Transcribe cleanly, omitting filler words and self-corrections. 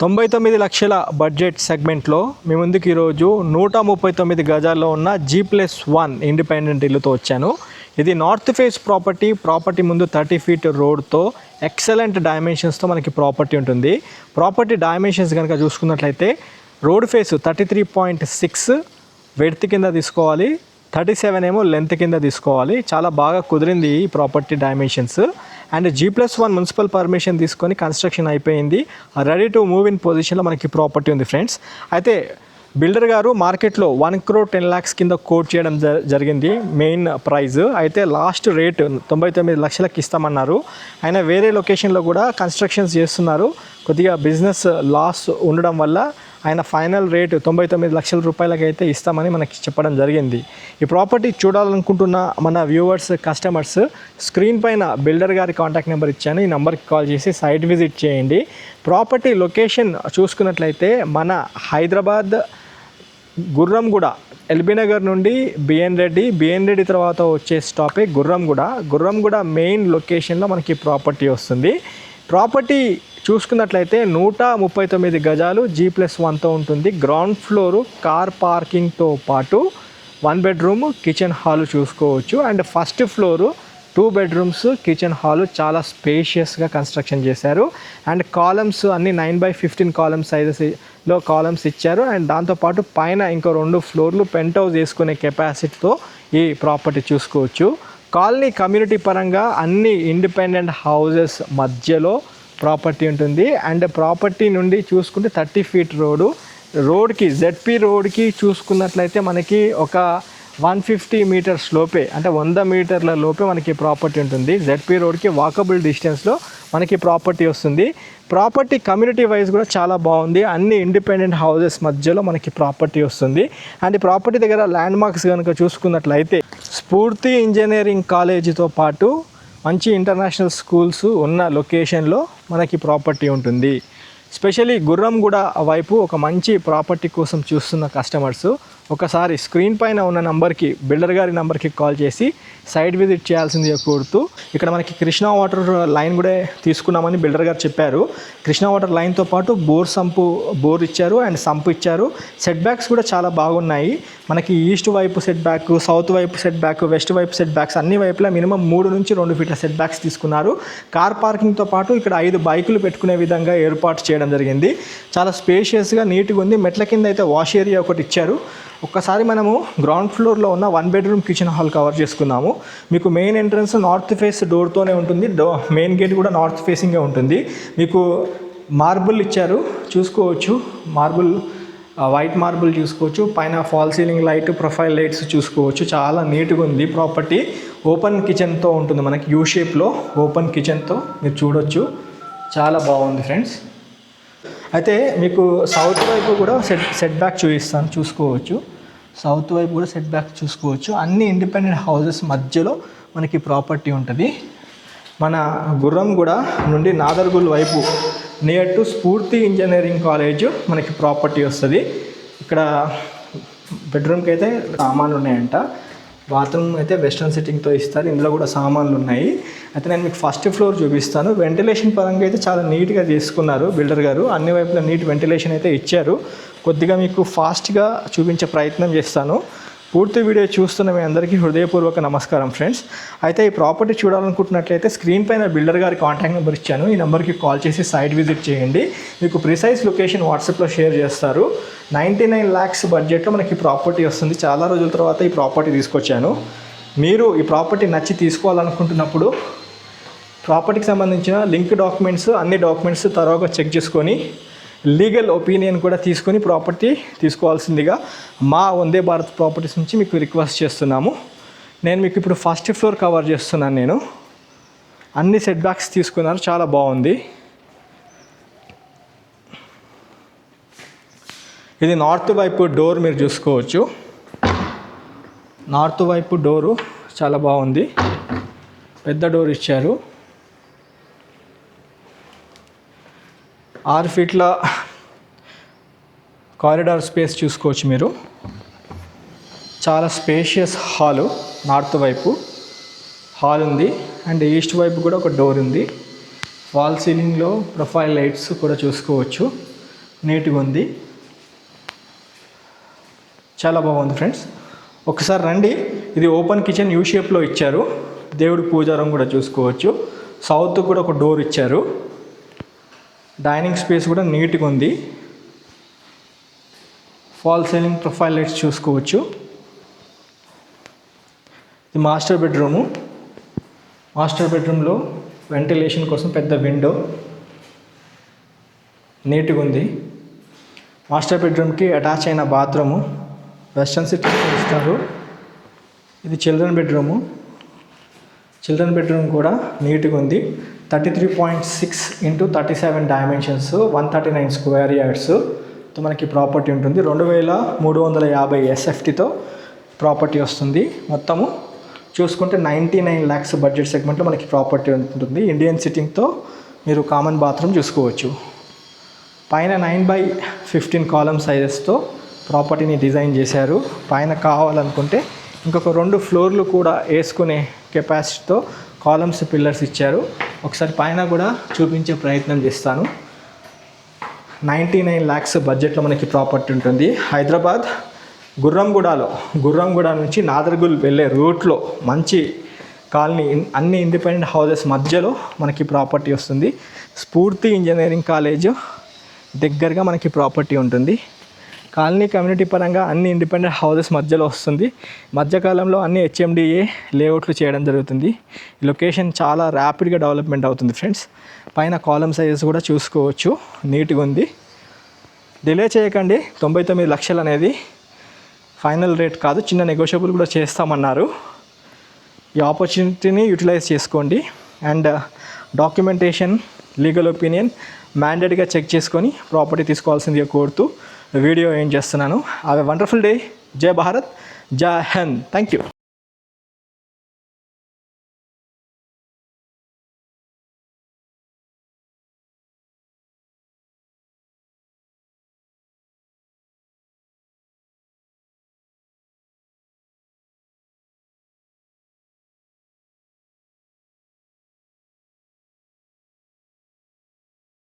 99 లక్షల బడ్జెట్ సెగ్మెంట్లో మీ ముందుకు ఈరోజు 139 గజాల్లో ఉన్న G+1 ఇండిపెండెంట్ ఇల్లుతో వచ్చాను. ఇది నార్త్ ఫేస్ ప్రాపర్టీ ముందు 30 ఫీట్ రోడ్తో ఎక్సలెంట్ డైమెన్షన్స్తో మనకి ప్రాపర్టీ ఉంటుంది. ప్రాపర్టీ డైమెన్షన్స్ కనుక చూసుకున్నట్లయితే రోడ్ ఫేస్ 33.6 వెడ్త్ కింద తీసుకోవాలి, 37 ఏమో లెంత్ కింద తీసుకోవాలి. చాలా బాగా కుదిరింది ఈ property dimensions. And G+1 municipal permission తీసుకొని కన్స్ట్రక్షన్ అయిపోయింది. రెడీ టు మూవ్ ఇన్ పొజిషన్లో మనకి ప్రాపర్టీ ఉంది ఫ్రెండ్స్. అయితే బిల్డర్ గారు మార్కెట్లో 1,10,00,000 కింద కోట్ చేయడం జరిగింది మెయిన్ ప్రైజ్. అయితే లాస్ట్ రేట్ 99 లక్షలకి ఇస్తామన్నారు. ఆయన వేరే లొకేషన్లో కూడా కన్స్ట్రక్షన్స్ చేస్తున్నారు. కొద్దిగా బిజినెస్ లాస్ ఉండడం వల్ల ఆయన ఫైనల్ రేటు 99 లక్షల రూపాయలకి అయితే ఇస్తామని మనకి చెప్పడం జరిగింది. ఈ ప్రాపర్టీ చూడాలనుకుంటున్న మన వ్యూవర్స్, కస్టమర్స్ స్క్రీన్ పైన బిల్డర్ గారి కాంటాక్ట్ నెంబర్ ఇచ్చాను. ఈ నెంబర్కి కాల్ చేసి సైట్ విజిట్ చేయండి. ప్రాపర్టీ లొకేషన్ చూసుకున్నట్లయితే మన హైదరాబాద్ గుర్రంగూడ, ఎల్బీ నగర్ నుండి బిఎన్ రెడ్డి తర్వాత వచ్చే స్టాపే గుర్రంగూడ మెయిన్ లొకేషన్లో మనకి ప్రాపర్టీ వస్తుంది. ప్రాపర్టీ చూసుకున్నట్లయితే 139 గజాలు G+1తో ఉంటుంది. గ్రౌండ్ ఫ్లోరు కార్ పార్కింగ్తో పాటు 1 బెడ్రూమ్ కిచెన్ హాల్ చూసుకోవచ్చు. And first floor 2 bedrooms kitchen hall చాలా స్పేషియస్గా కన్స్ట్రక్షన్ చేశారు. అండ్ కాలమ్స్ అన్ని 9x15 కాలమ్ సైజెస్లో కాలమ్స్ ఇచ్చారు. అండ్ దాంతోపాటు పైన ఇంకో 2 ఫ్లోర్లు పెంట్ హౌస్ వేసుకునే కెపాసిటీతో ఈ ప్రాపర్టీ చూసుకోవచ్చు. కాలనీ కమ్యూనిటీ పరంగా అన్ని ఇండిపెండెంట్ హౌజెస్ మధ్యలో ప్రాపర్టీ ఉంటుంది. అండ్ ప్రాపర్టీ నుండి చూసుకుంటే 30 ఫీట్ రోడ్కి ZP రోడ్కి చూసుకున్నట్లయితే మనకి ఒక 150 మీటర్స్ లోపే, అంటే 100 మీటర్ల లోపే మనకి ప్రాపర్టీ ఉంటుంది. ZP రోడ్కి వాకబుల్ డిస్టెన్స్లో మనకి ప్రాపర్టీ వస్తుంది. ప్రాపర్టీ కమ్యూనిటీ వైజ్ కూడా చాలా బాగుంది. అన్ని ఇండిపెండెంట్ హౌజెస్ మధ్యలో మనకి ప్రాపర్టీ వస్తుంది. అండ్ ఈ ప్రాపర్టీ దగ్గర ల్యాండ్ మార్క్స్ కనుక చూసుకున్నట్లయితే స్ఫూర్తి ఇంజనీరింగ్ కాలేజీతో పాటు మంచి ఇంటర్నేషనల్ స్కూల్స్ ఉన్న లొకేషన్లో మనకి ప్రాపర్టీ ఉంటుంది. స్పెషల్లీ గుర్రంగూడ వైపు ఒక మంచి ప్రాపర్టీ కోసం చూస్తున్న కస్టమర్స్ ఒకసారి స్క్రీన్ పైన ఉన్న నంబర్కి, బిల్డర్ గారి నంబర్కి కాల్ చేసి సైట్ విజిట్ చేయాల్సిందిగా కోరుతూ, ఇక్కడ మనకి కృష్ణా వాటర్ లైన్ కూడా తీసుకున్నామని బిల్డర్ గారు చెప్పారు. కృష్ణా వాటర్ లైన్తో పాటు బోర్ ఇచ్చారు అండ్ సంపు ఇచ్చారు. సెట్ బ్యాక్స్ కూడా చాలా బాగున్నాయి. మనకి ఈస్ట్ వైపు సెట్ బ్యాక్, సౌత్ వైపు సెట్ బ్యాక్, వెస్ట్ వైపు సెట్ బ్యాక్స్ అన్ని వైపులా మినిమం 3 నుంచి 2 ఫీట్ల సెట్ బ్యాక్స్ తీసుకున్నారు. కార్ పార్కింగ్తో పాటు ఇక్కడ 5 బైకులు పెట్టుకునే విధంగా ఏర్పాటు చేయడం జరిగింది. చాలా స్పేషియస్గా నీట్గా ఉంది. మెట్ల కింద అయితే వాష్ ఏరియా ఒకటి ఇచ్చారు. ఒక్కసారి మనము గ్రౌండ్ ఫ్లోర్లో ఉన్న 1 బెడ్రూమ్ కిచెన్ హాల్ కవర్ చేసుకున్నాము. మీకు మెయిన్ ఎంట్రన్స్ నార్త్ ఫేస్ డోర్తోనే ఉంటుంది. మెయిన్ గేట్ కూడా నార్త్ ఫేసింగే ఉంటుంది. మీకు మార్బుల్ ఇచ్చారు చూసుకోవచ్చు. వైట్ మార్బుల్ చూసుకోవచ్చు. పైన fall ceiling light, profile lights చూసుకోవచ్చు. చాలా నీట్గా ఉంది ప్రాపర్టీ. ఓపెన్ కిచెన్తో ఉంటుంది. మనకి యూ షేప్లో ఓపెన్ కిచెన్తో మీరు చూడొచ్చు. చాలా బాగుంది ఫ్రెండ్స్. అయితే మీకు సౌత్ వైపు కూడా సెట్ బ్యాక్ చూసుకోవచ్చు. సౌత్ వైపు కూడా సెట్ బ్యాక్ చూసుకోవచ్చు. అన్ని ఇండిపెండెంట్ హౌజెస్ మధ్యలో మనకి ప్రాపర్టీ ఉంటుంది. మన గుర్రంగూడ నుండి నాదర్గుల్ వైపు నియర్ టు స్ఫూర్తి ఇంజనీరింగ్ కాలేజ్ మనకి ప్రాపర్టీ వస్తుంది. ఇక్కడ బెడ్రూమ్కి అయితే సామాన్లు ఉన్నాయంట. బాత్రూమ్ అయితే వెస్ట్రన్ సిట్టింగ్తో ఇస్తారు. ఇందులో కూడా సామాన్లు ఉన్నాయి. అయితే నేను మీకు ఫస్ట్ ఫ్లోర్ చూపిస్తాను. వెంటిలేషన్ పరంగా అయితే చాలా నీట్గా చేసుకున్నారు బిల్డర్ గారు. అన్ని వైపులా నీట్ వెంటిలేషన్ అయితే ఇచ్చారు. కొద్దిగా మీకు ఫాస్ట్గా చూపించే ప్రయత్నం చేస్తాను. పూర్తి వీడియో చూస్తున్న మీ అందరికీ హృదయపూర్వక నమస్కారం ఫ్రెండ్స్. అయితే ఈ ప్రాపర్టీ చూడాలనుకుంటున్నట్లయితే స్క్రీన్ పైన బిల్డర్ గారి కాంటాక్ట్ నెంబర్ ఇచ్చాను. ఈ నెంబర్కి కాల్ చేసి సైట్ విజిట్ చేయండి. మీకు ప్రిసైజ్ లొకేషన్ వాట్సాప్లో షేర్ చేస్తారు. 99 lakhs బడ్జెట్లో మనకి ప్రాపర్టీ వస్తుంది. చాలా రోజుల తర్వాత ఈ ప్రాపర్టీ తీసుకొచ్చాను. మీరు ఈ ప్రాపర్టీ నచ్చి తీసుకోవాలనుకుంటున్నప్పుడు ప్రాపర్టీకి సంబంధించిన లింక్ డాక్యుమెంట్స్, అన్ని డాక్యుమెంట్స్ తరోగా చెక్ చేసుకొని లీగల్ ఒపీనియన్ కూడా తీసుకొని ప్రాపర్టీ తీసుకోవాల్సిందిగా మా వందే భారత్ ప్రాపర్టీస్ నుంచి మీకు రిక్వెస్ట్ చేస్తున్నాము. నేను మీకు ఇప్పుడు ఫస్ట్ ఫ్లోర్ కవర్ చేస్తున్నాను. నేను అన్ని సెట్ బ్యాక్స్ తీసుకున్నారు. చాలా బాగుంది. ఇది నార్త్ వైపు డోర్ మీరు చూసుకోవచ్చు. నార్త్ వైపు డోరు చాలా బాగుంది. పెద్ద డోర్ ఇచ్చారు. 6 ఫీట్ల కారిడార్ స్పేస్ చూసుకోవచ్చు మీరు. చాలా స్పేషియస్ హాలు. నార్త్ వైపు హాల్ ఉంది అండ్ ఈస్ట్ వైపు కూడా ఒక డోర్ ఉంది. వాల్ సీలింగ్లో ప్రొఫైల్ లైట్స్ కూడా చూసుకోవచ్చు. నీట్గా ఉంది, చాలా బాగుంది ఫ్రెండ్స్. ఒకసారి రండి. ఇది ఓపెన్ కిచెన్ యూ షేప్లో ఇచ్చారు. దేవుడి పూజారం కూడా చూసుకోవచ్చు. సౌత్ కూడా ఒక డోర్ ఇచ్చారు. డైనింగ్ స్పేస్ కూడా నీట్గా ఉంది. ఫాల్ సీలింగ్ ప్రొఫైల్ లైట్స్ చూసుకోవచ్చు. ఇది మాస్టర్ బెడ్రూము. మాస్టర్ బెడ్రూమ్లో వెంటిలేషన్ కోసం పెద్ద విండో, నీట్గా ఉంది. మాస్టర్ బెడ్రూమ్కి అటాచ్ అయిన బాత్రూము, వెస్టర్న్ సిట్టింగ్ ఇస్తారు. ఇది చిల్డ్రన్ బెడ్రూము. చిల్డ్రన్ బెడ్రూమ్ కూడా నీట్గా ఉంది. 33.6 × 37 డైమెన్షన్స్, 139 స్క్వేర్ యార్డ్స్తో మనకి ప్రాపర్టీ ఉంటుంది. 2350 SFTతో ప్రాపర్టీ వస్తుంది. మొత్తము చూసుకుంటే 99 lakhs బడ్జెట్ సెగ్మెంట్లో మనకి ప్రాపర్టీ ఉంటుంది. ఇండియన్ సిట్టింగ్తో మీరు కామన్ బాత్రూమ్ చూసుకోవచ్చు. పైన 9/15 కాలమ్ సైజెస్తో ప్రాపర్టీని డిజైన్ చేశారు. పైన కావాలనుకుంటే ఇంకొక 2 ఫ్లోర్లు కూడా వేసుకునే కెపాసిటీతో కాలమ్స్ పిల్లర్స్ ఇచ్చారు. ఒకసారి పైన కూడా చూపించే ప్రయత్నం చేస్తాను. 99 lakhs బడ్జెట్లో మనకి ప్రాపర్టీ ఉంటుంది. హైదరాబాద్ గుర్రంగూడ నుంచి నాదర్గుల్ వెళ్ళే రూట్లో మంచి కాలనీ, అన్ని ఇండిపెండెంట్ హౌసెస్ మధ్యలో మనకి ప్రాపర్టీ వస్తుంది. స్ఫూర్తి ఇంజనీరింగ్ కాలేజ్ దగ్గరగా మనకి ప్రాపర్టీ ఉంటుంది. కాలనీ కమ్యూనిటీ పరంగా అన్ని ఇండిపెండెంట్ హౌసెస్ మధ్యలో వస్తుంది. మధ్యకాలంలో అన్ని HMDA లేఅవుట్లు చేయడం జరుగుతుంది. ఈ లొకేషన్ చాలా ర్యాపిడ్గా డెవలప్మెంట్ అవుతుంది ఫ్రెండ్స్. పైన కాలమ్ సైజెస్ కూడా చూసుకోవచ్చు, నీట్గా ఉంది. డిలే చేయకండి. 99 లక్షలు అనేది ఫైనల్ రేట్ కాదు, చిన్న నెగోషియబుల్ కూడా చేస్తామన్నారు. ఈ ఆపర్చునిటీని యూటిలైజ్ చేసుకోండి. అండ్ డాక్యుమెంటేషన్, లీగల్ ఒపీనియన్ మ్యాండేట్గా చెక్ చేసుకొని ప్రాపర్టీ తీసుకోవాల్సిందిగా కోరుతూ వీడియో ఏం చేస్తున్నాను. Have a wonderful day. జై భారత్, జై హింద్. Thank you.